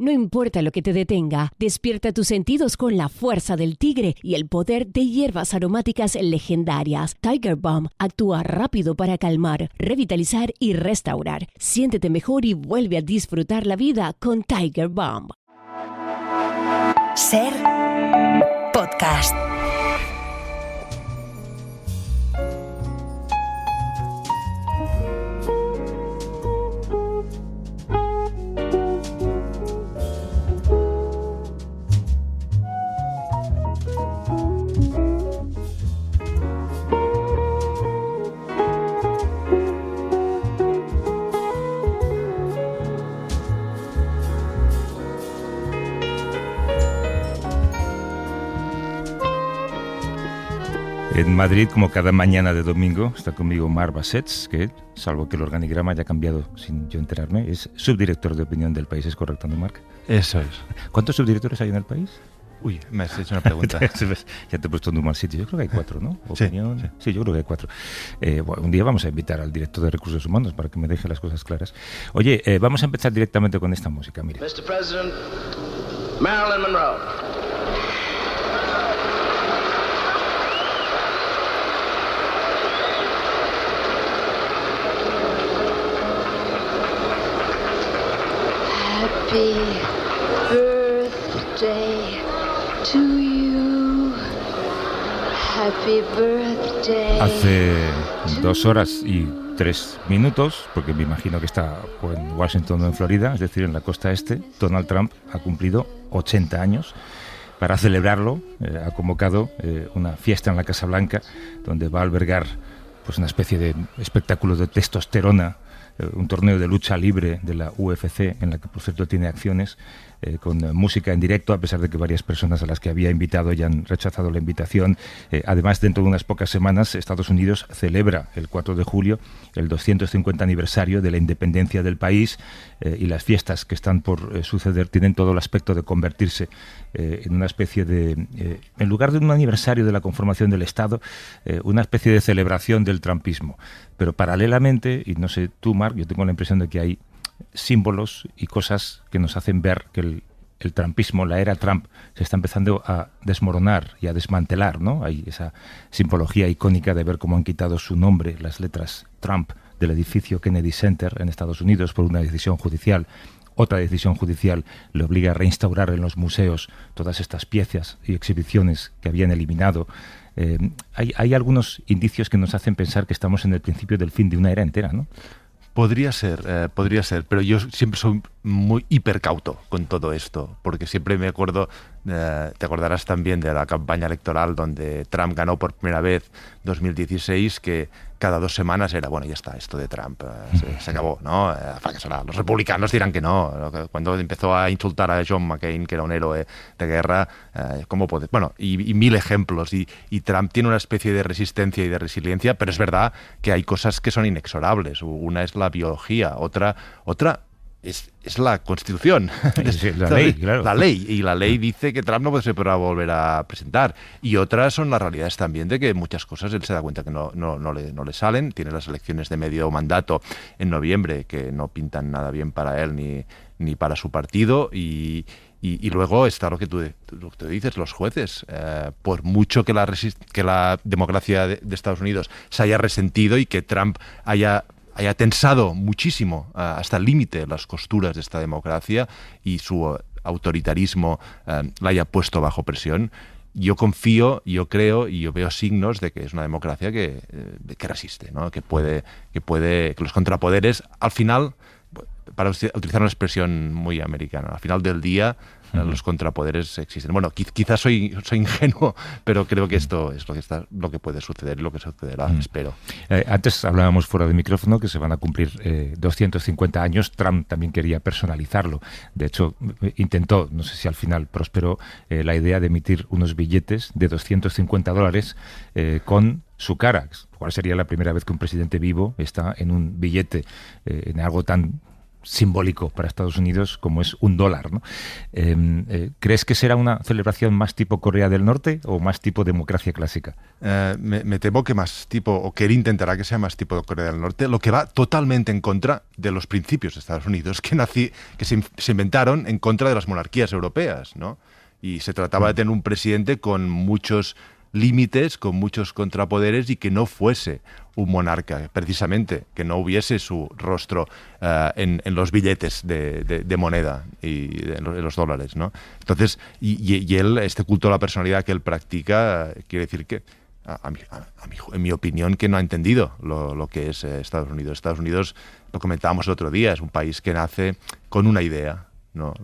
No importa lo que te detenga, despierta tus sentidos con la fuerza del tigre y el poder de hierbas aromáticas legendarias. Tiger Balm actúa rápido para calmar, revitalizar y restaurar. Siéntete mejor y vuelve a disfrutar la vida con Tiger Balm. Ser podcast. En Madrid, como cada mañana de domingo, está conmigo Marc Bassets, que, salvo que el organigrama haya cambiado sin yo enterarme, es subdirector de opinión del País. ¿Es correcto, no, Marc? Eso es. ¿Cuántos subdirectores hay en el País? Uy, me has hecho una pregunta. Ya te he puesto en un mal sitio. Yo creo que hay 4, ¿no? Opinión. Sí. Sí, yo creo que hay 4. Bueno, un día vamos a invitar al director de Recursos Humanos para que me deje las cosas claras. Oye, vamos a empezar directamente con esta música. Mira. Mr. President, Marilyn Monroe. Happy birthday to you. Happy birthday. Hace 2 horas y 3 minutos, porque me imagino que está o en Washington o en Florida, es decir, en la costa este, Donald Trump ha cumplido 80 años. Para celebrarlo, ha convocado una fiesta en la Casa Blanca, donde va a albergar pues una especie de espectáculo de testosterona, un torneo de lucha libre de la UFC, en la que por cierto tiene acciones, con música en directo, a pesar de que varias personas a las que había invitado ya han rechazado la invitación. Además, dentro de unas pocas semanas, Estados Unidos celebra el 4 de julio el 250 aniversario de la independencia del país, y las fiestas que están por suceder tienen todo el aspecto de convertirse en una especie de, en lugar de un aniversario de la conformación del Estado, una especie de celebración del trumpismo. Pero paralelamente, y no sé tú, Marc, yo tengo la impresión de que hay símbolos y cosas que nos hacen ver que el trumpismo, la era Trump, se está empezando a desmoronar y a desmantelar, ¿no? Hay esa simbología icónica de ver cómo han quitado su nombre, las letras Trump, del edificio Kennedy Center en Estados Unidos por una decisión judicial. Otra decisión judicial le obliga a reinstaurar en los museos todas estas piezas y exhibiciones que habían eliminado. Hay algunos indicios que nos hacen pensar que estamos en el principio del fin de una era entera, ¿no? Podría ser, pero yo siempre soy muy hipercauto con todo esto, porque siempre me acuerdo, te acordarás también de la campaña electoral donde Trump ganó por primera vez 2016, que cada 2 semanas era, bueno, ya está, esto de Trump se acabó, ¿no? Fracasará. Los republicanos dirán que no. Cuando empezó a insultar a John McCain, que era un héroe de guerra, ¿cómo puede? Bueno, y mil ejemplos. Y Trump tiene una especie de resistencia y de resiliencia, pero es verdad que hay cosas que son inexorables. Una es la biología, otra es la Constitución. Sí, la ley, claro. La ley. Y la ley dice que Trump no se podrá volver a presentar. Y otras son las realidades también de que muchas cosas él se da cuenta que no le salen. Tiene las elecciones de medio mandato en noviembre que no pintan nada bien para él ni para su partido. Y luego está lo que tú dices, los jueces. Por mucho que la democracia de Estados Unidos se haya resentido y que Trump haya tensado muchísimo hasta el límite las costuras de esta democracia y su autoritarismo la haya puesto bajo presión, yo confío, yo creo y yo veo signos de que es una democracia que resiste, ¿no? que los contrapoderes al final, para utilizar una expresión muy americana, al final del día los contrapoderes existen. Bueno, quizás soy ingenuo, pero creo que esto es lo que puede suceder y lo que sucederá, espero. Antes hablábamos fuera de micrófono que se van a cumplir 250 años. Trump también quería personalizarlo. De hecho, intentó, no sé si al final prosperó, la idea de emitir unos billetes de $250 con su cara, cuál sería la primera vez que un presidente vivo está en un billete, en algo tan simbólico para Estados Unidos como es $1, ¿no? ¿Crees que será una celebración más tipo Corea del Norte o más tipo democracia clásica? Me temo que más tipo, o que él intentará que sea más tipo Corea del Norte, lo que va totalmente en contra de los principios de Estados Unidos, que se inventaron en contra de las monarquías europeas, ¿no? Y se trataba de tener un presidente con muchos límites, con muchos contrapoderes y que no fuese un monarca, precisamente, que no hubiese su rostro en los billetes de moneda y en los dólares, ¿no? Entonces, y él, este culto a la personalidad que él practica, quiere decir que, en mi opinión, que no ha entendido lo que es Estados Unidos. Estados Unidos, lo comentábamos el otro día, es un país que nace con una idea, ¿no?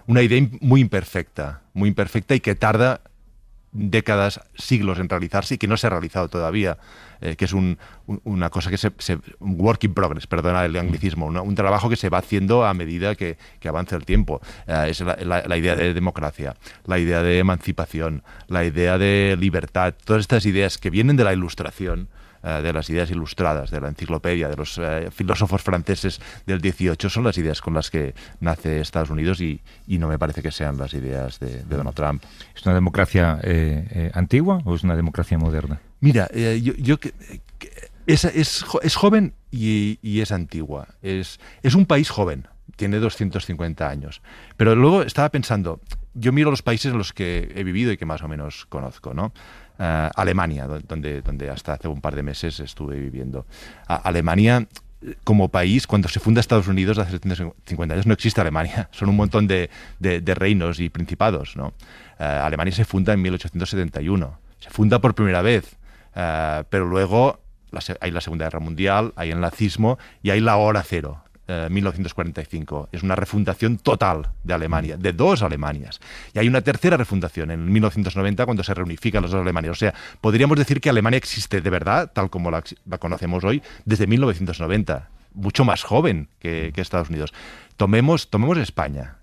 Una idea muy imperfecta y que tarda décadas, siglos en realizarse y que no se ha realizado todavía, que es una cosa que un work in progress, perdona el anglicismo, un trabajo que se va haciendo a medida que avanza el tiempo. Es la idea de democracia, la idea de emancipación, la idea de libertad, todas estas ideas que vienen de la Ilustración, de las ideas ilustradas, de la enciclopedia, de los filósofos franceses del 18, son las ideas con las que nace Estados Unidos y no me parece que sean las ideas de Donald Trump. ¿Es una democracia antigua o es una democracia moderna? Mira, es joven y es antigua. Es un país joven, tiene 250 años. Pero luego estaba pensando, yo miro los países en los que he vivido y que más o menos conozco, ¿no? Alemania, donde hasta hace un par de meses estuve viviendo. Alemania, como país, cuando se funda Estados Unidos hace 750 años, no existe Alemania. Son un montón de reinos y principados, ¿no? Alemania se funda en 1871. Se funda por primera vez, pero luego hay la Segunda Guerra Mundial, hay el nazismo y hay la Hora Cero. 1945. Es una refundación total de Alemania, de dos Alemanias. Y hay una tercera refundación en 1990 cuando se reunifican las dos Alemanias. O sea, podríamos decir que Alemania existe de verdad, tal como la conocemos hoy, desde 1990. Mucho más joven que Estados Unidos. Tomemos España.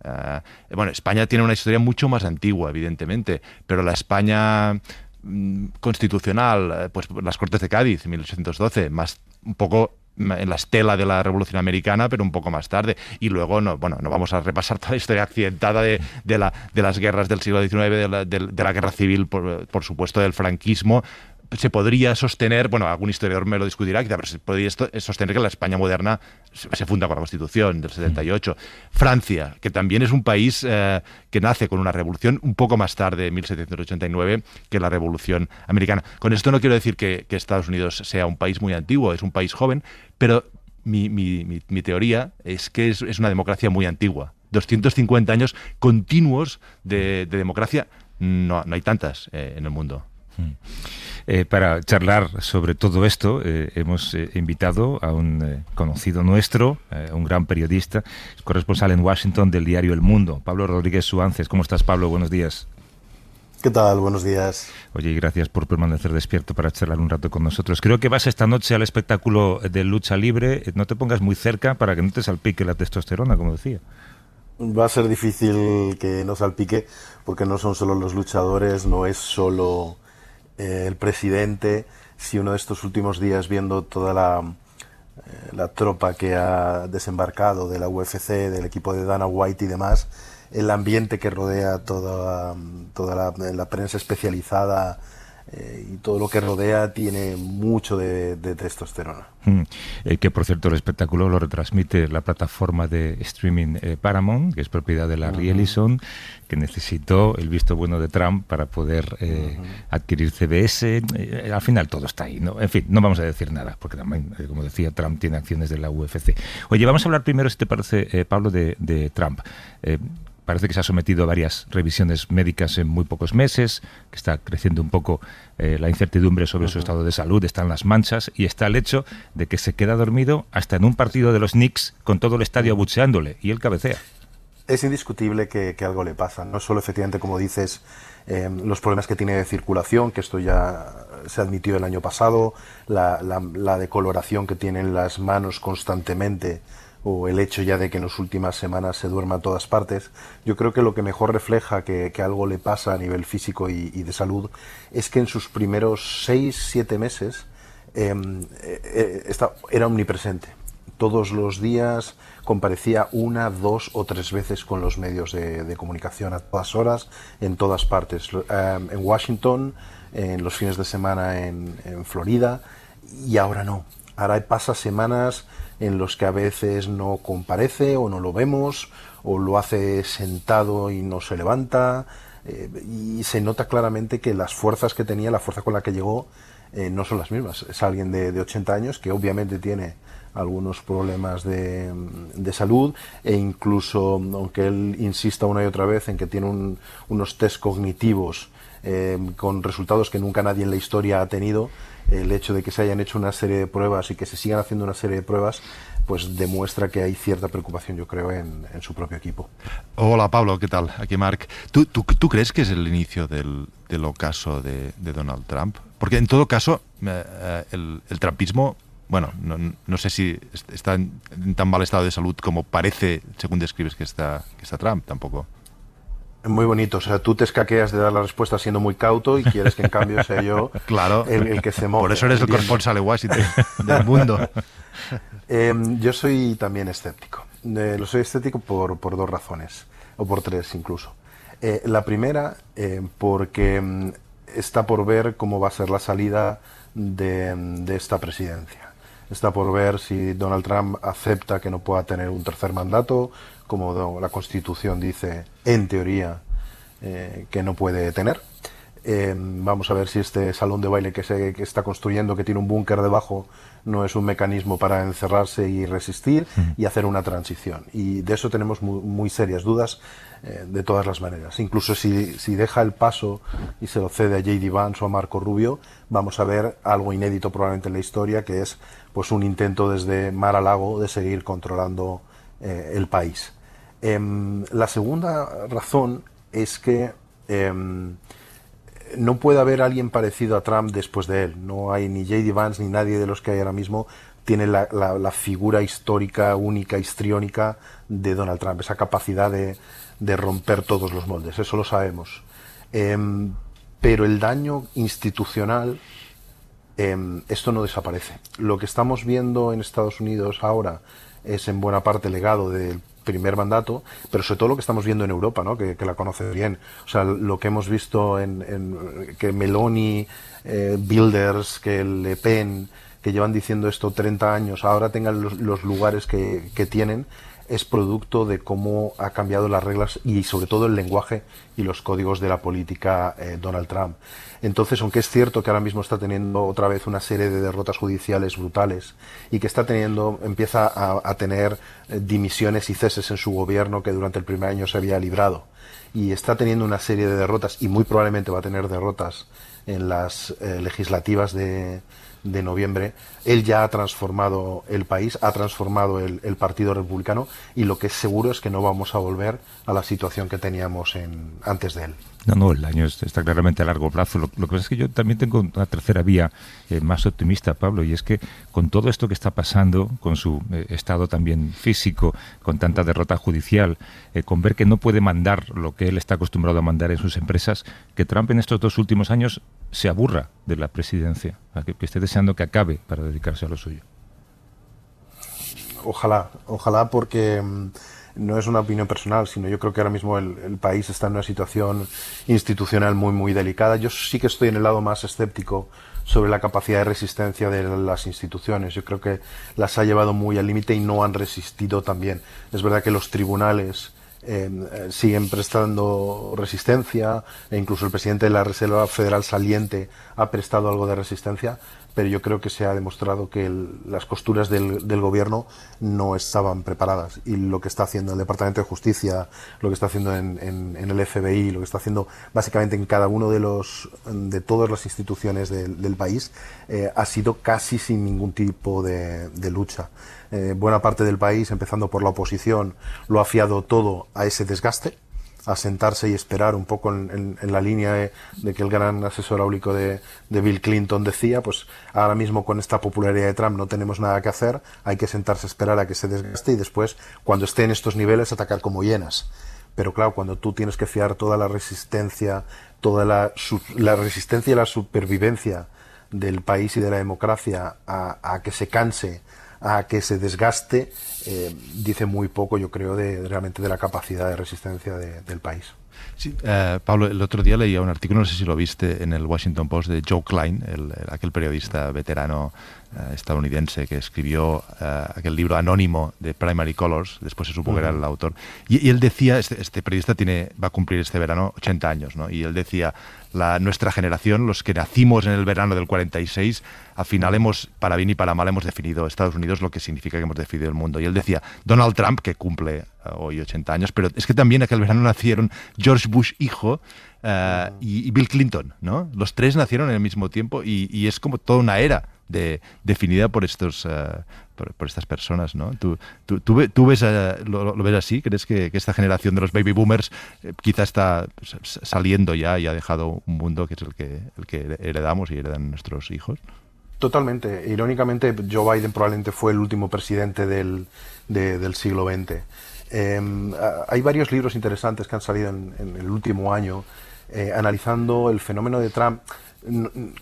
España tiene una historia mucho más antigua, evidentemente, pero la España constitucional, pues las Cortes de Cádiz, en 1812, más un poco en la estela de la Revolución Americana, pero un poco más tarde. Y luego, no vamos a repasar toda la historia accidentada de las guerras del siglo XIX, de la guerra civil, por supuesto, del franquismo. Se podría sostener, algún historiador me lo discutirá, pero se podría sostener que la España moderna se funda con la Constitución del 78. Francia, que también es un país que nace con una revolución un poco más tarde, en 1789, que la Revolución Americana. Con esto no quiero decir que Estados Unidos sea un país muy antiguo, es un país joven, pero mi teoría es que es una democracia muy antigua. 250 años continuos de democracia, no hay tantas en el mundo. Para charlar sobre todo esto, hemos invitado a un conocido nuestro, un gran periodista, corresponsal en Washington del diario El Mundo, Pablo Rodríguez Suances. ¿Cómo estás, Pablo? Buenos días. ¿Qué tal? Buenos días. Oye, y gracias por permanecer despierto para charlar un rato con nosotros. Creo que vas esta noche al espectáculo de lucha libre. No te pongas muy cerca para que no te salpique la testosterona, como decía. Va a ser difícil que no salpique porque no son solo los luchadores, no es solo el presidente. Si uno de estos últimos días, viendo toda la tropa que ha desembarcado de la UFC, del equipo de Dana White y demás, el ambiente que rodea toda la prensa especializada y todo lo que rodea tiene mucho de testosterona. Que por cierto el espectáculo lo retransmite la plataforma de streaming Paramount, que es propiedad de Larry Ellison, que necesitó el visto bueno de Trump para poder adquirir CBS. Al final todo está ahí, ¿no? En fin, no vamos a decir nada, porque también, como decía, Trump tiene acciones de la UFC. Oye, vamos a hablar primero, si te parece, Pablo, de Trump. Parece que se ha sometido a varias revisiones médicas en muy pocos meses, que está creciendo un poco la incertidumbre sobre su estado de salud, están las manchas y está el hecho de que se queda dormido hasta en un partido de los Knicks con todo el estadio abucheándole y él cabecea. Es indiscutible que algo le pasa, no solo efectivamente, como dices, los problemas que tiene de circulación, que esto ya se admitió el año pasado, la decoloración que tiene en las manos constantemente, o el hecho ya de que en las últimas semanas se duerma en todas partes. Yo creo que lo que mejor refleja que algo le pasa a nivel físico y de salud es que en sus primeros 6-7 meses era omnipresente. todos los días comparecía 1, 2 o 3 veces con los medios de comunicación a todas horas, en todas partes, en Washington, en los fines de semana en Florida, y ahora no. Ahora pasa semanas en los que a veces no comparece o no lo vemos, o lo hace sentado y no se levanta, y se nota claramente que las fuerzas que tenía, la fuerza con la que llegó, no son las mismas. Es alguien de 80 años que obviamente tiene algunos problemas de salud, e incluso, aunque él insista una y otra vez en que tiene unos test cognitivos con resultados que nunca nadie en la historia ha tenido, el hecho de que se hayan hecho una serie de pruebas y que se sigan haciendo una serie de pruebas, pues demuestra que hay cierta preocupación, yo creo, en su propio equipo. Hola Pablo, ¿qué tal? Aquí Marc. ¿Tú crees que es el inicio del ocaso de Donald Trump? Porque en todo caso, el trumpismo, bueno, no sé si está en tan mal estado de salud como parece, según describes que está Trump, tampoco. Muy bonito, o sea, tú te escaqueas de dar la respuesta siendo muy cauto y quieres que en cambio sea yo claro, el que se moje. Por eso eres el corresponsal de Washington del mundo. Yo soy también escéptico. Lo soy escéptico por 2 razones, o por 3 incluso. La primera, porque está por ver cómo va a ser la salida de esta presidencia. Está por ver si Donald Trump acepta que no pueda tener un tercer mandato, como la Constitución dice, en teoría, que no puede tener. Vamos a ver si este salón de baile que está construyendo, que tiene un búnker debajo, no es un mecanismo para encerrarse y resistir y hacer una transición. Y de eso tenemos muy serias dudas, de todas las maneras. Incluso si deja el paso y se lo cede a J.D. Vance o a Marco Rubio, vamos a ver algo inédito probablemente en la historia, que es pues un intento desde mar a lago de seguir controlando el país. La segunda razón es que no puede haber alguien parecido a Trump después de él. No hay ni J.D. Vance ni nadie de los que hay ahora mismo tiene la figura histórica, única, histriónica de Donald Trump, esa capacidad de romper todos los moldes, eso lo sabemos. Pero el daño institucional, esto no desaparece. Lo que estamos viendo en Estados Unidos ahora es en buena parte legado del primer mandato, pero sobre todo lo que estamos viendo en Europa, ¿no? que la conoce bien. O sea, lo que hemos visto que Meloni, Wilders, que Le Pen, que llevan diciendo esto 30 años, ahora tengan los lugares que tienen, es producto de cómo ha cambiado las reglas y sobre todo el lenguaje y los códigos de la política Donald Trump. Entonces, aunque es cierto que ahora mismo está teniendo otra vez una serie de derrotas judiciales brutales y que empieza a tener dimisiones y ceses en su gobierno que durante el primer año se había librado, y está teniendo una serie de derrotas y muy probablemente va a tener derrotas en las legislativas de noviembre, él ya ha transformado el país, ha transformado el Partido Republicano, y lo que es seguro es que no vamos a volver a la situación que teníamos antes de él. No, el daño está claramente a largo plazo. Lo que pasa es que yo también tengo una tercera vía más optimista, Pablo, y es que con todo esto que está pasando, con su estado también físico, con tanta derrota judicial, con ver que no puede mandar lo que él está acostumbrado a mandar en sus empresas, que Trump en estos 2 últimos años se aburra de la presidencia, que esté deseando que acabe para dedicarse a lo suyo. Ojalá, porque no es una opinión personal, sino yo creo que ahora mismo el país está en una situación institucional muy delicada. Yo sí que estoy en el lado más escéptico sobre la capacidad de resistencia de las instituciones. Yo creo que las ha llevado muy al límite y no han resistido tan bien. Es verdad que los tribunales siguen prestando resistencia, e incluso el presidente de la Reserva Federal saliente ha prestado algo de resistencia, pero yo creo que se ha demostrado que las costuras del gobierno no estaban preparadas, y lo que está haciendo el Departamento de Justicia, lo que está haciendo en el FBI, lo que está haciendo básicamente en cada uno de todas las instituciones del país, ha sido casi sin ningún tipo de lucha. Buena parte del país, empezando por la oposición, lo ha fiado todo a ese desgaste, a sentarse y esperar un poco en la línea de que el gran asesor áulico de Bill Clinton decía, pues ahora mismo con esta popularidad de Trump no tenemos nada que hacer, hay que sentarse a esperar a que se desgaste y después, cuando esté en estos niveles, atacar como hienas. Pero claro, cuando tú tienes que fiar toda la resistencia, la resistencia y la supervivencia del país y de la democracia a que se canse, a que se desgaste, dice muy poco, yo creo, realmente de la capacidad de resistencia del país. Sí, Pablo, el otro día leía un artículo, no sé si lo viste, en el Washington Post de Joe Klein, aquel periodista veterano estadounidense que escribió aquel libro anónimo de Primary Colors, después se supo que era el autor, y él decía, este periodista va a cumplir este verano 80 años, ¿no? Y él decía, nuestra generación, los que nacimos en el verano del 46, al final para bien y para mal, hemos definido Estados Unidos, lo que significa que hemos definido el mundo. Y él decía, Donald Trump, que cumple hoy 80 años, pero es que también aquel verano nacieron George Bush hijo y Bill Clinton, ¿no? Los tres nacieron en el mismo tiempo y es como toda una era definida por por estas personas, ¿no? ¿Tú ves, lo ves así? ¿Crees que esta generación de los baby boomers quizá está saliendo ya y ha dejado un mundo que es el que heredamos y heredan nuestros hijos? Totalmente. Irónicamente, Joe Biden probablemente fue el último presidente del siglo XX. Hay varios libros interesantes que han salido en el último año analizando el fenómeno de Trump.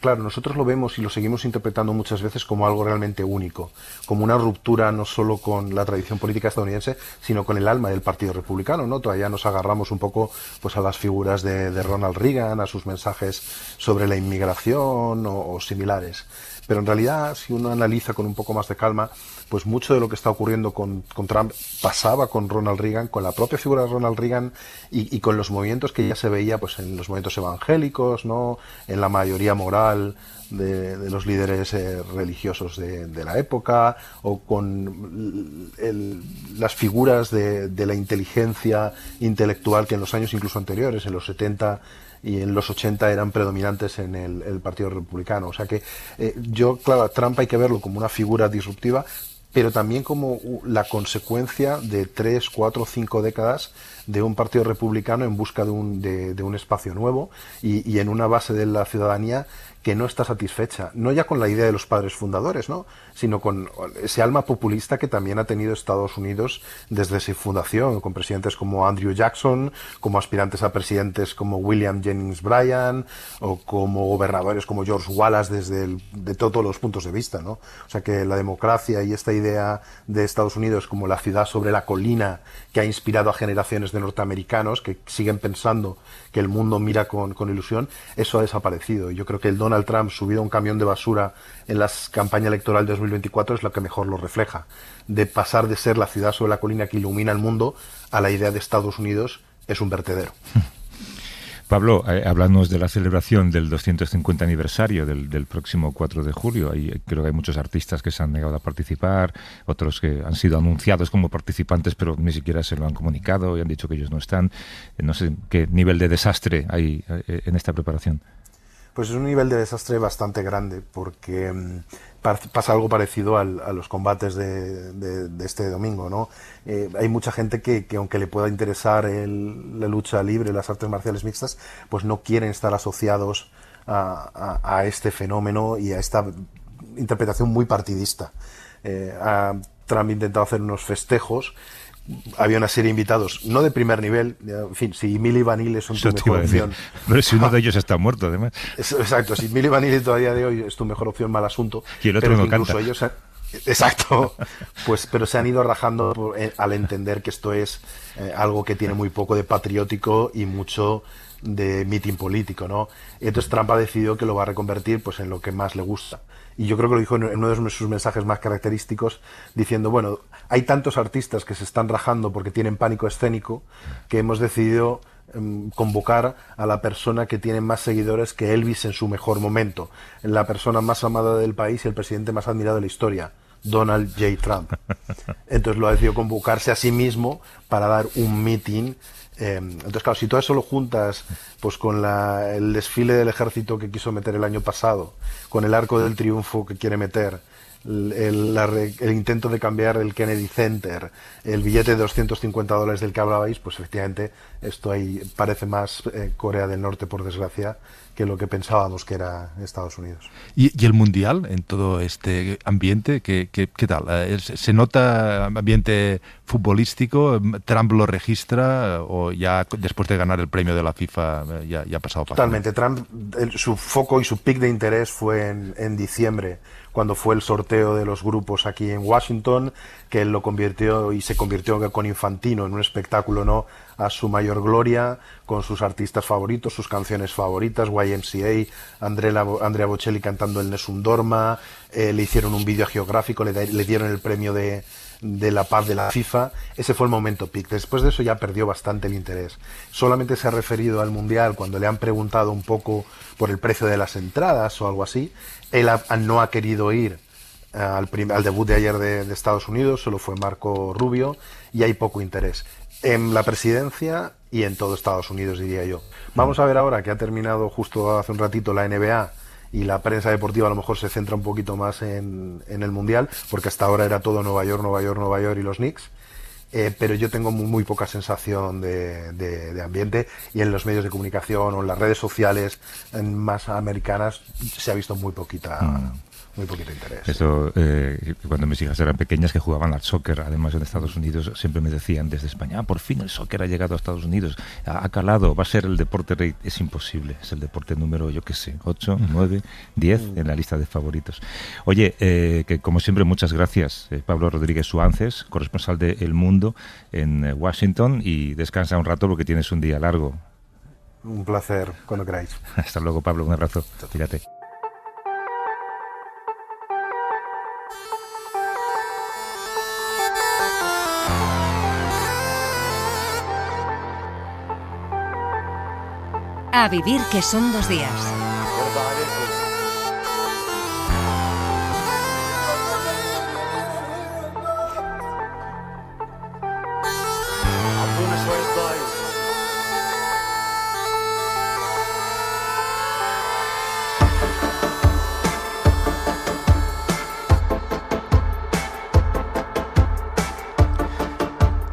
Claro, nosotros lo vemos y lo seguimos interpretando muchas veces como algo realmente único, como una ruptura no solo con la tradición política estadounidense, sino con el alma del Partido Republicano, ¿no? Todavía nos agarramos un poco pues a las figuras de Ronald Reagan, a sus mensajes sobre la inmigración o similares. Pero en realidad, si uno analiza con un poco más de calma, pues mucho de lo que está ocurriendo con Trump pasaba con Ronald Reagan, con la propia figura de Ronald Reagan y con los movimientos que ya se veía pues en los movimientos evangélicos, ¿no? En la mayoría moral de los líderes religiosos de la época, o con las figuras de la inteligencia intelectual que en los años incluso anteriores, en los 70 y en los 80 eran predominantes en el Partido Republicano. O sea que claro, a Trump hay que verlo como una figura disruptiva, pero también como la consecuencia de 3, 4, 5 décadas de un partido republicano en busca de un espacio nuevo y en una base de la ciudadanía que no está satisfecha, no ya con la idea de los padres fundadores, ¿no?, sino con ese alma populista que también ha tenido Estados Unidos desde su fundación, con presidentes como Andrew Jackson, como aspirantes a presidentes como William Jennings Bryan, o como gobernadores como George Wallace de todos los puntos de vista, ¿no? O sea que la democracia y esta idea de Estados Unidos como la ciudad sobre la colina que ha inspirado a generaciones de norteamericanos que siguen pensando que el mundo mira con ilusión, eso ha desaparecido. Y yo creo que el Donald Trump subido a un camión de basura en la campaña electoral de 2024 es lo que mejor lo refleja, de pasar de ser la ciudad sobre la colina que ilumina el mundo a la idea de Estados Unidos es un vertedero. Pablo, háblanos de la celebración del 250 aniversario del próximo 4 de julio. Creo que hay muchos artistas que se han negado a participar, otros que han sido anunciados como participantes pero ni siquiera se lo han comunicado y han dicho que ellos no están. No sé qué nivel de desastre hay en esta preparación. Pues es un nivel de desastre bastante grande, porque pasa algo parecido a los combates de este domingo, ¿no? Hay mucha gente que aunque le pueda interesar la lucha libre, las artes marciales mixtas, pues no quieren estar asociados a este fenómeno y a esta interpretación muy partidista. Trump ha intentado hacer unos festejos. Había una serie de invitados, no de primer nivel, en fin, si Milli Vanilli son tu mejor opción. Pero si uno de ellos está muerto, además. Exacto, si Milli Vanilli todavía de hoy es tu mejor opción, mal asunto. Y el otro pero no canta. Ellos exacto, pues, pero se han ido rajando al entender que esto es algo que tiene muy poco de patriótico y mucho de mitin político, ¿no? Entonces Trump ha decidido que lo va a reconvertir pues en lo que más le gusta. Y yo creo que lo dijo en uno de sus mensajes más característicos, diciendo, bueno, hay tantos artistas que se están rajando porque tienen pánico escénico que hemos decidido convocar a la persona que tiene más seguidores que Elvis en su mejor momento, la persona más amada del país y el presidente más admirado de la historia, Donald J. Trump. Entonces lo ha decidido convocarse a sí mismo para dar un meeting. Entonces, claro, si todo eso lo juntas pues con el desfile del ejército que quiso meter el año pasado, con el Arco del Triunfo que quiere meter, el intento de cambiar el Kennedy Center, el billete de $250 del que hablabais, pues efectivamente esto ahí parece más Corea del Norte, por desgracia, que lo que pensábamos que era Estados Unidos. ¿Y el Mundial, en todo este ambiente, qué tal? ¿Se nota ambiente futbolístico? ¿Trump lo registra o ya después de ganar el premio de la FIFA ya ha pasado? Totalmente. Trump, su foco y su pic de interés fue en diciembre, cuando fue el sorteo de los grupos aquí en Washington, que él lo convirtió y se convirtió con Infantino en un espectáculo, ¿no?, a su mayor gloria, con sus artistas favoritos, sus canciones favoritas, YMCA, Andrea Bocelli cantando el Nessun Dorma, le hicieron un vídeo geográfico, le dieron el premio de la paz de la FIFA. Ese fue el momento peak. Después de eso ya perdió bastante el interés. Solamente se ha referido al Mundial cuando le han preguntado un poco por el precio de las entradas o algo así. Él no ha querido ir al debut de ayer de Estados Unidos, solo fue Marco Rubio, y hay poco interés en la presidencia y en todo Estados Unidos, diría yo. Vamos a ver ahora que ha terminado justo hace un ratito la NBA y la prensa deportiva a lo mejor se centra un poquito más en el Mundial, porque hasta ahora era todo Nueva York y los Knicks, pero yo tengo muy poca sensación de ambiente, y en los medios de comunicación o en las redes sociales más americanas se ha visto muy poquito interés. Eso, cuando mis hijas eran pequeñas que jugaban al soccer, además en Estados Unidos, siempre me decían desde España, por fin el soccer ha llegado a Estados Unidos, ha calado, va a ser el deporte rey. Es imposible, es el deporte número, 8, 9, 10 en la lista de favoritos. Oye, que como siempre, muchas gracias, Pablo Rodríguez Suances, corresponsal de El Mundo en Washington, y descansa un rato porque tienes un día largo. Un placer, cuando queráis. Hasta luego, Pablo, un abrazo. Fíjate. A vivir que son 2 días.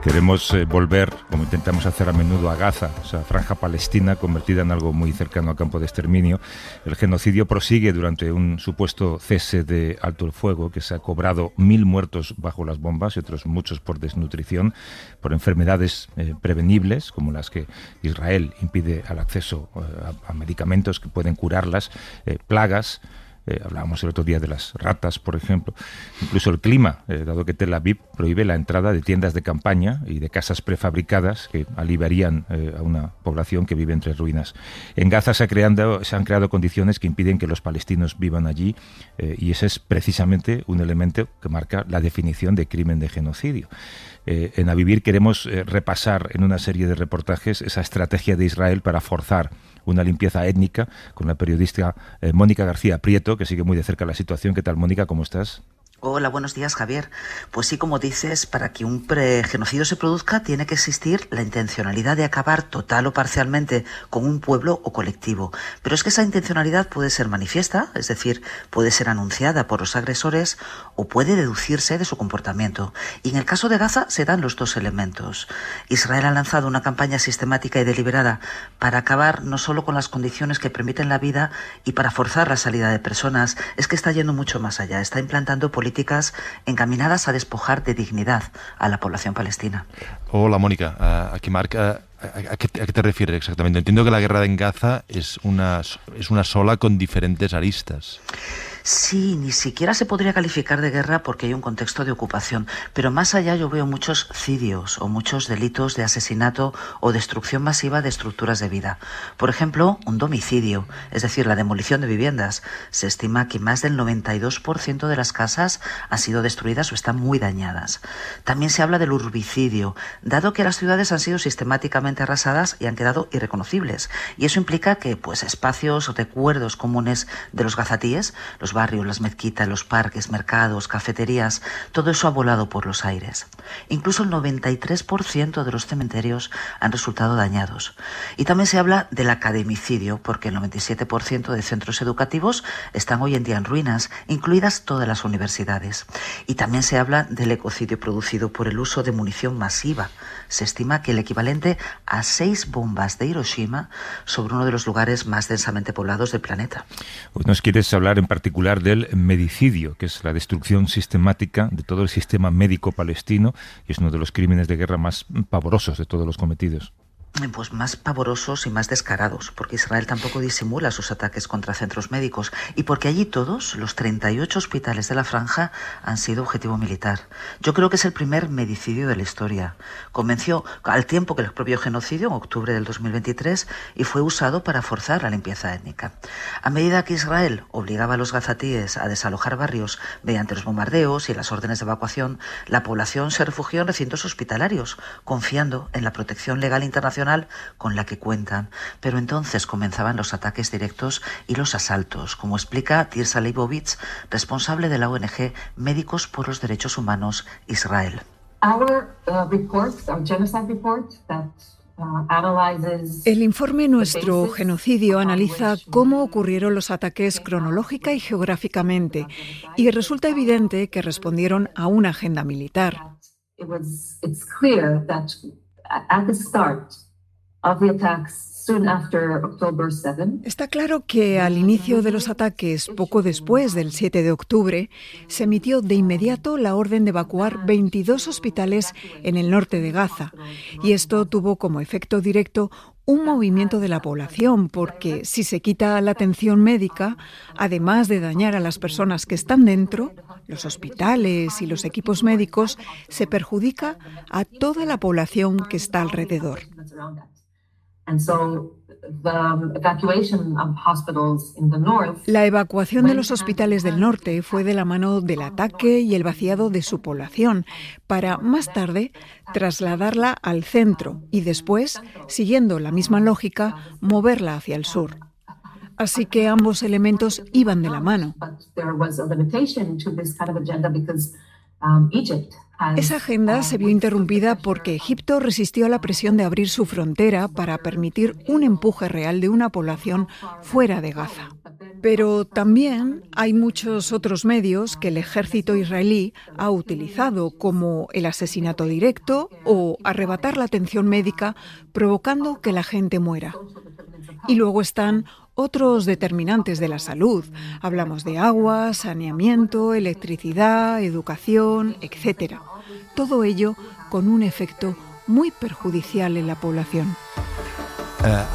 Queremos volver, como intentamos hacer a menudo, a Gaza, esa franja palestina convertida en algo muy cercano al campo de exterminio. El genocidio prosigue durante un supuesto cese de alto el fuego que se ha cobrado 1.000 muertos bajo las bombas y otros muchos por desnutrición, por enfermedades prevenibles, como las que Israel impide al acceso a medicamentos que pueden curarlas, plagas. Hablábamos el otro día de las ratas, por ejemplo. Incluso el clima, dado que Tel Aviv prohíbe la entrada de tiendas de campaña y de casas prefabricadas que aliviarían a una población que vive entre ruinas. En Gaza se han creado condiciones que impiden que los palestinos vivan allí, y ese es precisamente un elemento que marca la definición de crimen de genocidio. En A Vivir queremos repasar en una serie de reportajes esa estrategia de Israel para forzar una limpieza étnica con la periodista Mónica García Prieto, que sigue muy de cerca la situación. ¿Qué tal, Mónica? ¿Cómo estás? Hola, buenos días, Javier. Pues sí, como dices, para que un genocidio se produzca tiene que existir la intencionalidad de acabar total o parcialmente con un pueblo o colectivo. Pero es que esa intencionalidad puede ser manifiesta, es decir, puede ser anunciada por los agresores o puede deducirse de su comportamiento. Y en el caso de Gaza se dan los dos elementos. Israel ha lanzado una campaña sistemática y deliberada para acabar no solo con las condiciones que permiten la vida y para forzar la salida de personas, es que está yendo mucho más allá, está implantando políticas encaminadas a despojar de dignidad a la población palestina. Hola, Mónica. Aquí Marc. ¿A qué te refieres exactamente? Entiendo que la guerra en Gaza es una sola con diferentes aristas. Sí, ni siquiera se podría calificar de guerra porque hay un contexto de ocupación, pero más allá yo veo muchos cidios o muchos delitos de asesinato o destrucción masiva de estructuras de vida. Por ejemplo, un domicidio, es decir, la demolición de viviendas. Se estima que más del 92% de las casas han sido destruidas o están muy dañadas. También se habla del urbicidio, dado que las ciudades han sido sistemáticamente arrasadas y han quedado irreconocibles. Y eso implica que espacios o recuerdos comunes de los gazatíes, los barrios, las mezquitas, los parques, mercados, cafeterías, todo eso ha volado por los aires. Incluso el 93% de los cementerios han resultado dañados. Y también se habla del academicidio, porque el 97% de centros educativos están hoy en día en ruinas, incluidas todas las universidades. Y también se habla del ecocidio producido por el uso de munición masiva. Se estima que el equivalente a 6 bombas de Hiroshima sobre uno de los lugares más densamente poblados del planeta. Hoy nos quieres hablar en particular del medicidio, que es la destrucción sistemática de todo el sistema médico palestino y es uno de los crímenes de guerra más pavorosos de todos los cometidos. pues más pavorosos y más descarados, porque Israel tampoco disimula sus ataques contra centros médicos y porque allí todos los 38 hospitales de la franja han sido objetivo militar. Yo creo que es el primer medicidio de la historia. Comenzó al tiempo que el propio genocidio en octubre del 2023 y fue usado para forzar la limpieza étnica. A medida que Israel obligaba a los gazatíes a desalojar barrios mediante los bombardeos y las órdenes de evacuación, la población se refugió en recintos hospitalarios, confiando en la protección legal internacional con la que cuentan, pero entonces comenzaban los ataques directos y los asaltos, como explica Tirsa Leibovitz, responsable de la ONG Médicos por los Derechos Humanos Israel. El informe Nuestro Genocidio analiza cómo ocurrieron los ataques cronológica y geográficamente, y resulta evidente que respondieron a una agenda militar. Está claro que al inicio de los ataques, poco después del 7 de octubre, se emitió de inmediato la orden de evacuar 22 hospitales en el norte de Gaza. Y esto tuvo como efecto directo un movimiento de la población, porque si se quita la atención médica, además de dañar a las personas que están dentro, los hospitales y los equipos médicos, se perjudica a toda la población que está alrededor. La evacuación de los hospitales del norte fue de la mano del ataque y el vaciado de su población, para más tarde trasladarla al centro y después, siguiendo la misma lógica, moverla hacia el sur. Así que ambos elementos iban de la mano. Esa agenda se vio interrumpida porque Egipto resistió a la presión de abrir su frontera para permitir un empuje real de una población fuera de Gaza. Pero también hay muchos otros medios que el ejército israelí ha utilizado, como el asesinato directo o arrebatar la atención médica, provocando que la gente muera. Y luego están otros determinantes de la salud. Hablamos de agua, saneamiento, electricidad, educación, etc. Todo ello con un efecto muy perjudicial en la población.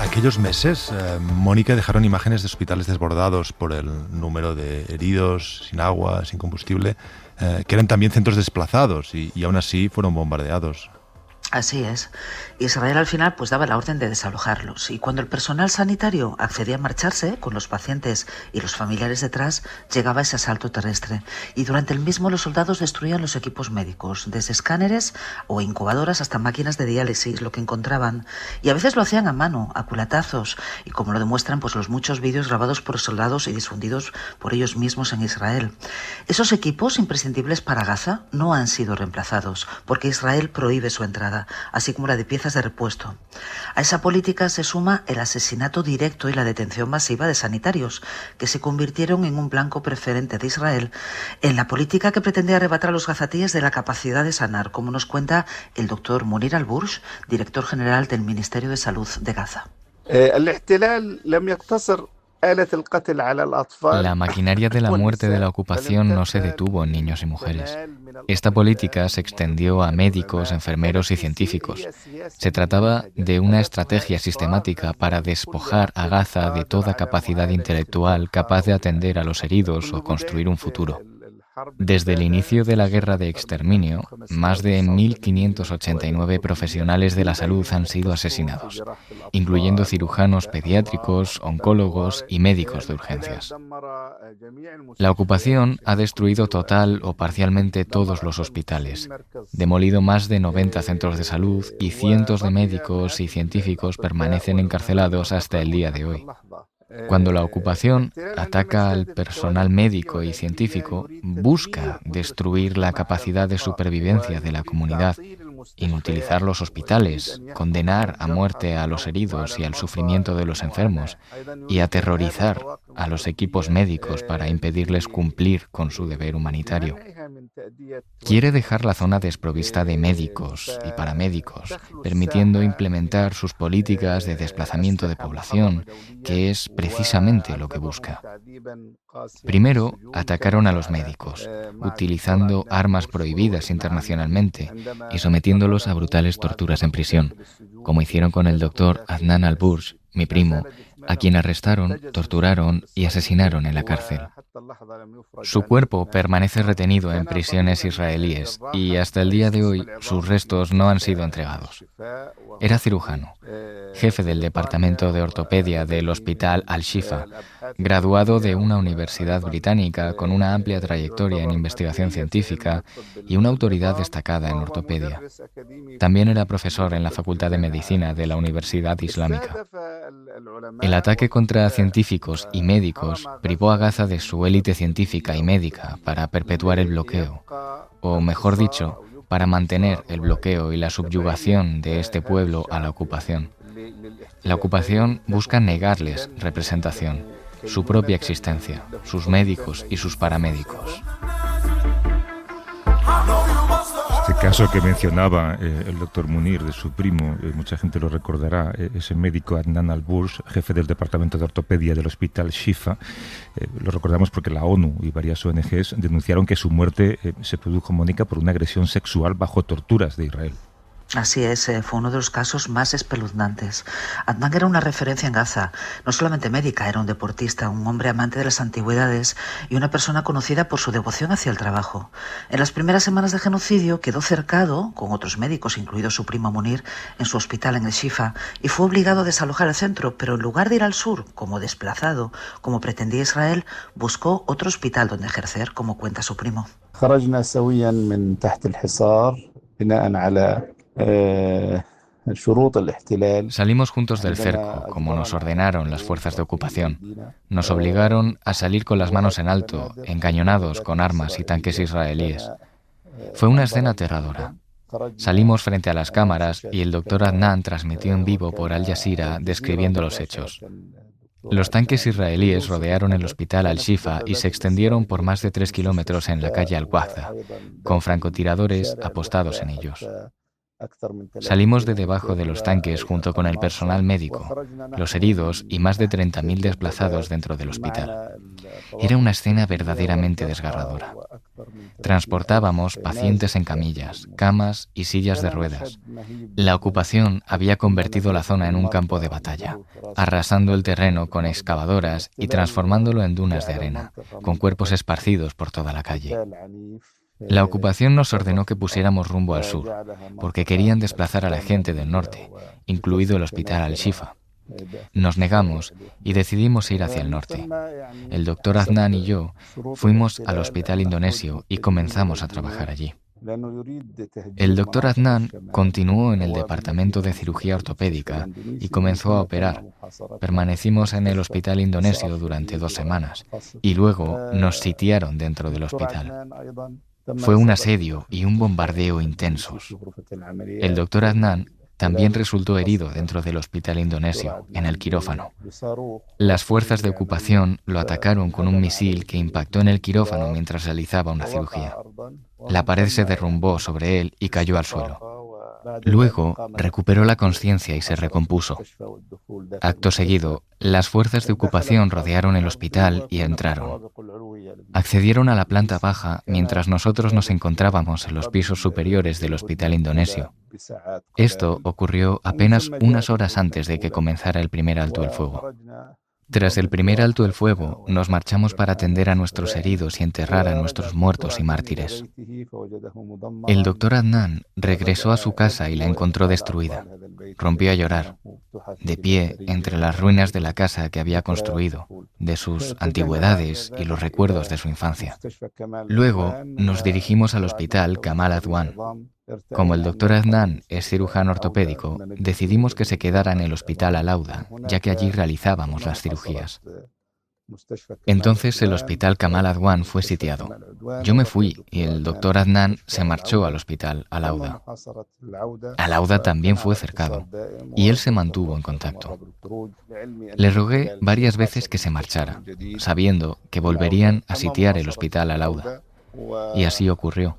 Aquellos meses, Mónica, dejaron imágenes de hospitales desbordados por el número de heridos, sin agua, sin combustible, que eran también centros desplazados y aún así fueron bombardeados. Así es. Israel al final pues daba la orden de desalojarlos y cuando el personal sanitario accedía a marcharse con los pacientes y los familiares detrás, llegaba ese asalto terrestre y durante el mismo los soldados destruían los equipos médicos, desde escáneres o incubadoras hasta máquinas de diálisis, lo que encontraban, y a veces lo hacían a mano, a culatazos, y como lo demuestran pues los muchos vídeos grabados por soldados y difundidos por ellos mismos en Israel. Esos equipos imprescindibles para Gaza no han sido reemplazados porque Israel prohíbe su entrada, así como la de piezas de repuesto. A esa política se suma el asesinato directo y la detención masiva de sanitarios, que se convirtieron en un blanco preferente de Israel en la política que pretende arrebatar a los gazatíes de la capacidad de sanar, como nos cuenta el doctor Munir Al-Bursh, director general del Ministerio de Salud de Gaza. La maquinaria de la muerte de la ocupación no se detuvo en niños y mujeres. Esta política se extendió a médicos, enfermeros y científicos. Se trataba de una estrategia sistemática para despojar a Gaza de toda capacidad intelectual capaz de atender a los heridos o construir un futuro. Desde el inicio de la guerra de exterminio, más de 1.589 profesionales de la salud han sido asesinados, incluyendo cirujanos pediátricos, oncólogos y médicos de urgencias. La ocupación ha destruido total o parcialmente todos los hospitales, demolido más de 90 centros de salud y cientos de médicos y científicos permanecen encarcelados hasta el día de hoy. Cuando la ocupación ataca al personal médico y científico, busca destruir la capacidad de supervivencia de la comunidad, inutilizar los hospitales, condenar a muerte a los heridos y al sufrimiento de los enfermos, y aterrorizar a los equipos médicos para impedirles cumplir con su deber humanitario. Quiere dejar la zona desprovista de médicos y paramédicos, permitiendo implementar sus políticas de desplazamiento de población, que es precisamente lo que busca. Primero, atacaron a los médicos, utilizando armas prohibidas internacionalmente y sometiéndolos a brutales torturas en prisión, como hicieron con el doctor Adnan al-Burj, mi primo, a quien arrestaron, torturaron y asesinaron en la cárcel. Su cuerpo permanece retenido en prisiones israelíes y hasta el día de hoy sus restos no han sido entregados. Era cirujano, jefe del departamento de ortopedia del Hospital Al-Shifa, graduado de una universidad británica con una amplia trayectoria en investigación científica y una autoridad destacada en ortopedia. También era profesor en la Facultad de Medicina de la Universidad Islámica. El ataque contra científicos y médicos privó a Gaza de su élite científica y médica para perpetuar el bloqueo, o mejor dicho, para mantener el bloqueo y la subyugación de este pueblo a la ocupación. La ocupación busca negarles representación, su propia existencia, sus médicos y sus paramédicos. Este caso que mencionaba el doctor Munir, de su primo, mucha gente lo recordará, ese médico Adnan al-Burj, jefe del departamento de ortopedia del Hospital Shifa, lo recordamos porque la ONU y varias ONGs denunciaron que su muerte se produjo, Mónica, por una agresión sexual bajo torturas de Israel. Así es, fue uno de los casos más espeluznantes. Adnan era una referencia en Gaza, no solamente médica, era un deportista, un hombre amante de las antigüedades y una persona conocida por su devoción hacia el trabajo. En las primeras semanas de genocidio quedó cercado, con otros médicos, incluido su primo Munir, en su hospital en el Shifa y fue obligado a desalojar el centro, pero en lugar de ir al sur, como desplazado, como pretendía Israel, buscó otro hospital donde ejercer, como cuenta su primo. Salimos juntos del cerco, como nos ordenaron las fuerzas de ocupación. Nos obligaron a salir con las manos en alto, encañonados con armas y tanques israelíes. Fue una escena aterradora. Salimos frente a las cámaras y el doctor Adnan transmitió en vivo por Al Jazeera describiendo los hechos. Los tanques israelíes rodearon el hospital Al-Shifa y se extendieron por más de 3 kilómetros en la calle Al-Wahda, con francotiradores apostados en ellos. Salimos de debajo de los tanques junto con el personal médico, los heridos y más de 30.000 desplazados dentro del hospital. Era una escena verdaderamente desgarradora. Transportábamos pacientes en camillas, camas y sillas de ruedas. La ocupación había convertido la zona en un campo de batalla, arrasando el terreno con excavadoras y transformándolo en dunas de arena, con cuerpos esparcidos por toda la calle. La ocupación nos ordenó que pusiéramos rumbo al sur, porque querían desplazar a la gente del norte, incluido el hospital Al-Shifa. Nos negamos y decidimos ir hacia el norte. El doctor Adnan y yo fuimos al hospital indonesio y comenzamos a trabajar allí. El doctor Adnan continuó en el departamento de cirugía ortopédica y comenzó a operar. Permanecimos en el hospital indonesio durante 2 semanas y luego nos sitiaron dentro del hospital. Fue un asedio y un bombardeo intensos. El doctor Adnan también resultó herido dentro del hospital indonesio, en el quirófano. Las fuerzas de ocupación lo atacaron con un misil que impactó en el quirófano mientras realizaba una cirugía. La pared se derrumbó sobre él y cayó al suelo. Luego recuperó la conciencia y se recompuso. Acto seguido, las fuerzas de ocupación rodearon el hospital y entraron. Accedieron a la planta baja mientras nosotros nos encontrábamos en los pisos superiores del hospital indonesio. Esto ocurrió apenas unas horas antes de que comenzara el primer alto el fuego. Tras el primer alto el fuego, nos marchamos para atender a nuestros heridos y enterrar a nuestros muertos y mártires. El doctor Adnan regresó a su casa y la encontró destruida. Rompió a llorar, de pie entre las ruinas de la casa que había construido, de sus antigüedades y los recuerdos de su infancia. Luego nos dirigimos al hospital Kamal Adwan. Como el doctor Adnan es cirujano ortopédico, decidimos que se quedara en el hospital Al-Auda, ya que allí realizábamos las cirugías. Entonces el hospital Kamal Adwan fue sitiado. Yo me fui y el doctor Adnan se marchó al hospital Al-Auda. Al-Auda también fue cercado y él se mantuvo en contacto. Le rogué varias veces que se marchara, sabiendo que volverían a sitiar el hospital Al-Auda. Y así ocurrió.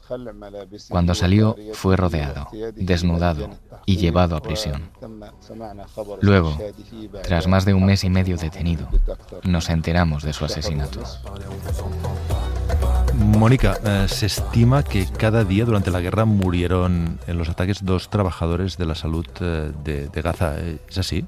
Cuando salió, fue rodeado, desnudado y llevado a prisión. Luego, tras más de 1 mes y medio detenido, nos enteramos de su asesinato. Mónica, se estima que cada día durante la guerra murieron en los ataques 2 trabajadores de la salud de Gaza. ¿Es así?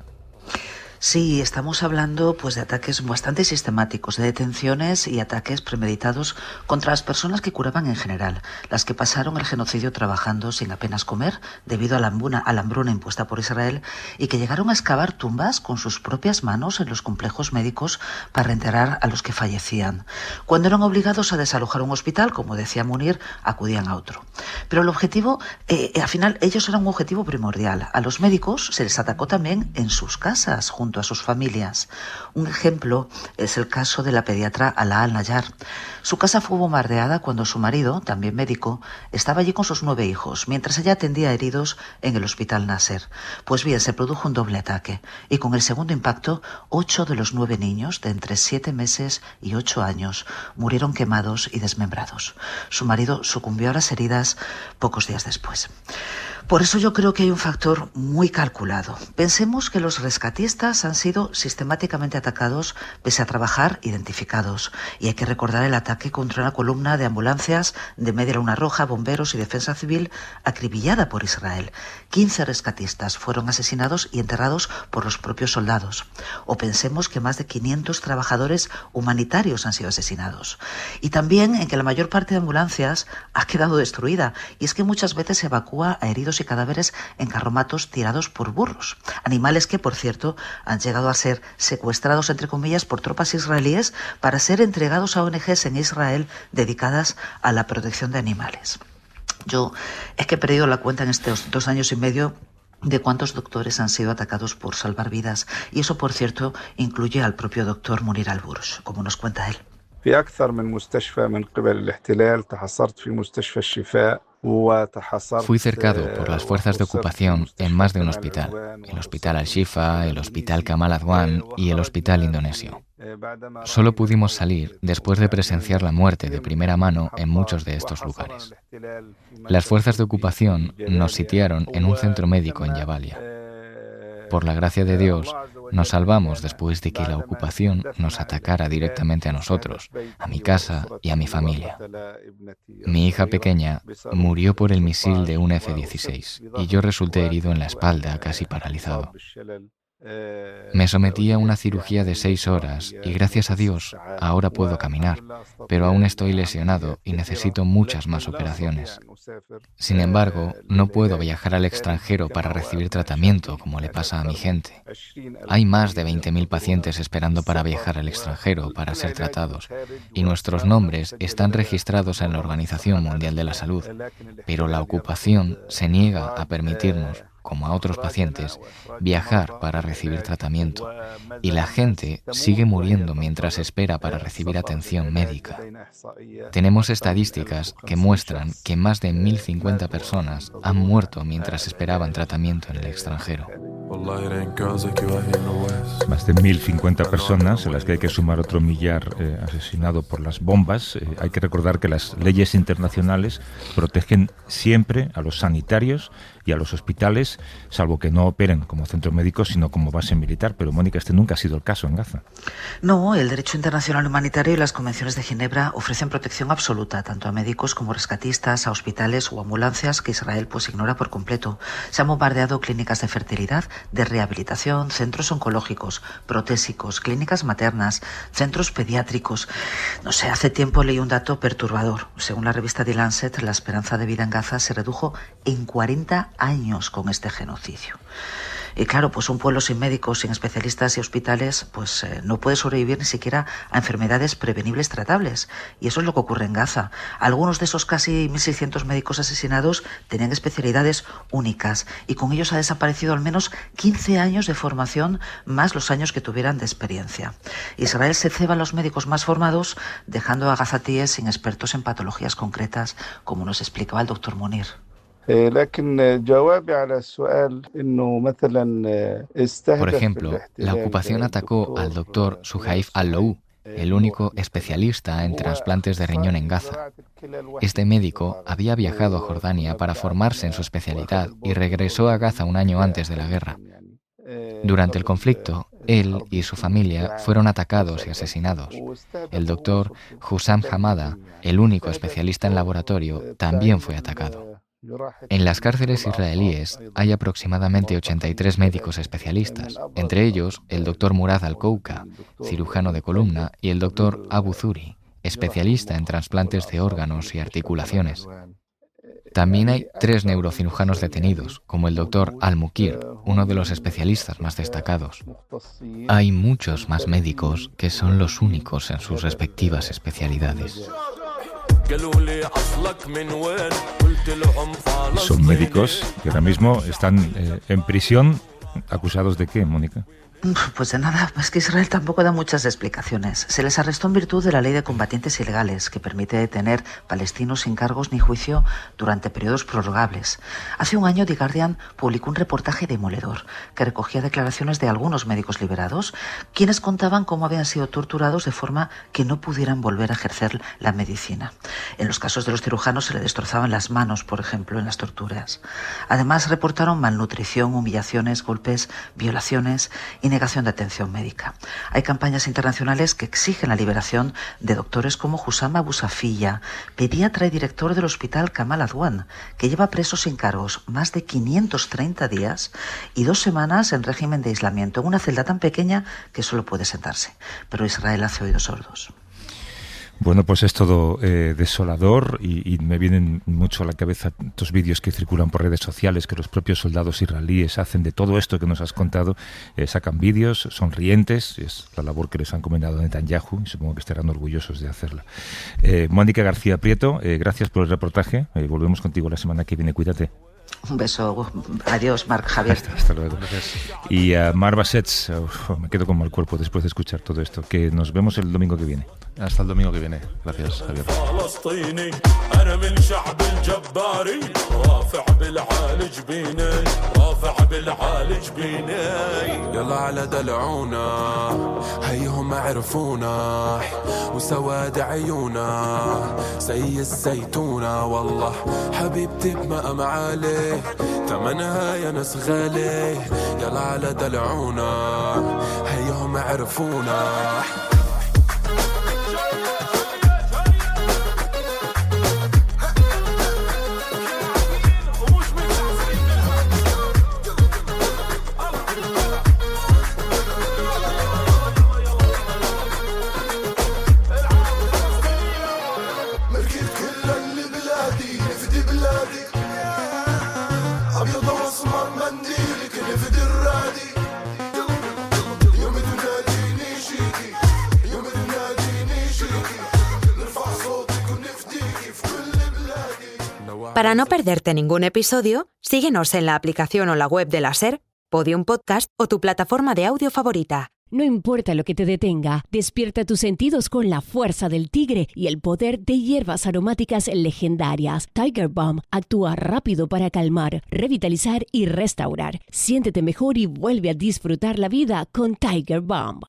Sí, estamos hablando pues de ataques bastante sistemáticos, de detenciones y ataques premeditados contra las personas que curaban en general, las que pasaron el genocidio trabajando sin apenas comer debido a la hambruna impuesta por Israel y que llegaron a excavar tumbas con sus propias manos en los complejos médicos para reenterrar a los que fallecían. Cuando eran obligados a desalojar un hospital, como decía Munir, acudían a otro. Pero el objetivo, al final, ellos eran un objetivo primordial. A los médicos se les atacó también en sus casas, junto a sus familias. Un ejemplo es el caso de la pediatra Alaa Al-Nayar. Su casa fue bombardeada cuando su marido, también médico, estaba allí con sus 9 hijos, mientras ella atendía heridos en el hospital Nasser. Pues bien, se produjo un doble ataque y con el segundo impacto, 8 de los 9 niños de entre 7 meses y 8 años murieron quemados y desmembrados. Su marido sucumbió a las heridas pocos días después. Por eso yo creo que hay un factor muy calculado. Pensemos que los rescatistas han sido sistemáticamente atacados pese a trabajar identificados. Y hay que recordar el ataque contra una columna de ambulancias de Media Luna Roja, bomberos y defensa civil acribillada por Israel. 15 rescatistas fueron asesinados y enterrados por los propios soldados. O pensemos que más de 500 trabajadores humanitarios han sido asesinados. Y también en que la mayor parte de ambulancias ha quedado destruida. Y es que muchas veces se evacúa a heridos y cadáveres en carromatos tirados por burros. Animales que, por cierto, han llegado a ser secuestrados, entre comillas, por tropas israelíes para ser entregados a ONGs en Israel dedicadas a la protección de animales. Yo es que he perdido la cuenta en estos 2 años y medio de cuántos doctores han sido atacados por salvar vidas. Y eso, por cierto, incluye al propio doctor Munir al-Bursh, como nos cuenta él. في أكثر من مستشفى من قبل الاحتلال تحصرت في مستشفى الشفاء. Fui cercado por las fuerzas de ocupación en más de un hospital, el Hospital Al-Shifa, el Hospital Kamal Adwan y el Hospital Indonesio. Solo pudimos salir después de presenciar la muerte de primera mano en muchos de estos lugares. Las fuerzas de ocupación nos sitiaron en un centro médico en Jabalia. Por la gracia de Dios, nos salvamos después de que la ocupación nos atacara directamente a nosotros, a mi casa y a mi familia. Mi hija pequeña murió por el misil de un F-16 y yo resulté herido en la espalda, casi paralizado. Me sometí a una cirugía de 6 horas y gracias a Dios ahora puedo caminar, pero aún estoy lesionado y necesito muchas más operaciones. Sin embargo, no puedo viajar al extranjero para recibir tratamiento como le pasa a mi gente. Hay más de 20.000 pacientes esperando para viajar al extranjero para ser tratados y nuestros nombres están registrados en la Organización Mundial de la Salud, pero la ocupación se niega a permitirnos, como a otros pacientes, viajar para recibir tratamiento y la gente sigue muriendo mientras espera para recibir atención médica. Tenemos estadísticas que muestran que más de 1.050 personas han muerto mientras esperaban tratamiento en el extranjero. Más de 1.050 personas, a las que hay que sumar otro millar asesinado por las bombas. Hay que recordar que las leyes internacionales protegen siempre a los sanitarios y a los hospitales, salvo que no operen como centro médico, sino como base militar. Pero, Mónica, este nunca ha sido el caso en Gaza. No, el derecho internacional humanitario y las convenciones de Ginebra ofrecen protección absoluta tanto a médicos como rescatistas, a hospitales o ambulancias que Israel pues ignora por completo. Se han bombardeado clínicas de fertilidad, de rehabilitación, centros oncológicos, protésicos, clínicas maternas, centros pediátricos. No sé, hace tiempo leí un dato perturbador. Según la revista The Lancet, la esperanza de vida en Gaza se redujo en 40 años con este genocidio. Y claro, pues un pueblo sin médicos, sin especialistas y hospitales, pues no puede sobrevivir ni siquiera a enfermedades prevenibles tratables. Y eso es lo que ocurre en Gaza. Algunos de esos casi 1.600 médicos asesinados tenían especialidades únicas y con ellos ha desaparecido al menos 15 años de formación más los años que tuvieran de experiencia. Israel se ceba a los médicos más formados, dejando a gazatíes sin expertos en patologías concretas, como nos explicaba el doctor Munir. Por ejemplo, la ocupación atacó al doctor Suhaif al-Lou, el único especialista en trasplantes de riñón en Gaza. Este médico había viajado a Jordania para formarse en su especialidad y regresó a Gaza un año antes de la guerra. Durante el conflicto, él y su familia fueron atacados y asesinados. El doctor Hussam Hamada, el único especialista en laboratorio, también fue atacado. En las cárceles israelíes hay aproximadamente 83 médicos especialistas, entre ellos el doctor Murad Al-Kouka, cirujano de columna, y el doctor Abu Zuri, especialista en trasplantes de órganos y articulaciones. También hay 3 neurocirujanos detenidos, como el doctor Al-Mukir, uno de los especialistas más destacados. Hay muchos más médicos que son los únicos en sus respectivas especialidades. Son médicos que ahora mismo están en prisión, ¿acusados de qué, Mónica? Pues de nada, es que Israel tampoco da muchas explicaciones. Se les arrestó en virtud de la ley de combatientes ilegales, que permite detener palestinos sin cargos ni juicio durante periodos prorrogables. Hace un año The Guardian publicó un reportaje demoledor que recogía declaraciones de algunos médicos liberados, quienes contaban cómo habían sido torturados de forma que no pudieran volver a ejercer la medicina. En los casos de los cirujanos se le destrozaban las manos, por ejemplo, en las torturas. Además, reportaron malnutrición, humillaciones, golpes, violaciones y negación de atención médica. Hay campañas internacionales que exigen la liberación de doctores como Hussam Abu Safiya, pediatra y director del hospital Kamal Adwan, que lleva preso sin cargos más de 530 días y 2 semanas en régimen de aislamiento, en una celda tan pequeña que solo puede sentarse. Pero Israel hace oídos sordos. Bueno, pues es todo desolador y me vienen mucho a la cabeza estos vídeos que circulan por redes sociales que los propios soldados israelíes hacen de todo esto que nos has contado. Sacan vídeos sonrientes, es la labor que les han encomendado a Netanyahu y supongo que estarán orgullosos de hacerla. Mónica García Prieto, gracias por el reportaje. Volvemos contigo la semana que viene. Cuídate. Un beso. Adiós, Marc, Javier. Hasta luego. Gracias. Y a Mar Bassets, me quedo con mal cuerpo después de escuchar todo esto. Que nos vemos el domingo que viene. Hasta el domingo que viene. Gracias, Javier. يلا على دلعونا هيهم عرفونا وسواد عيونا زي الزيتونة والله حبيبتي بمقام عالي تمنها يا ناس غالي يلا على دلعونا هيهم عرفونا Para no perderte ningún episodio, síguenos en la aplicación o la web de la SER, Podium Podcast o tu plataforma de audio favorita. No importa lo que te detenga, despierta tus sentidos con la fuerza del tigre y el poder de hierbas aromáticas legendarias. Tiger Balm actúa rápido para calmar, revitalizar y restaurar. Siéntete mejor y vuelve a disfrutar la vida con Tiger Balm.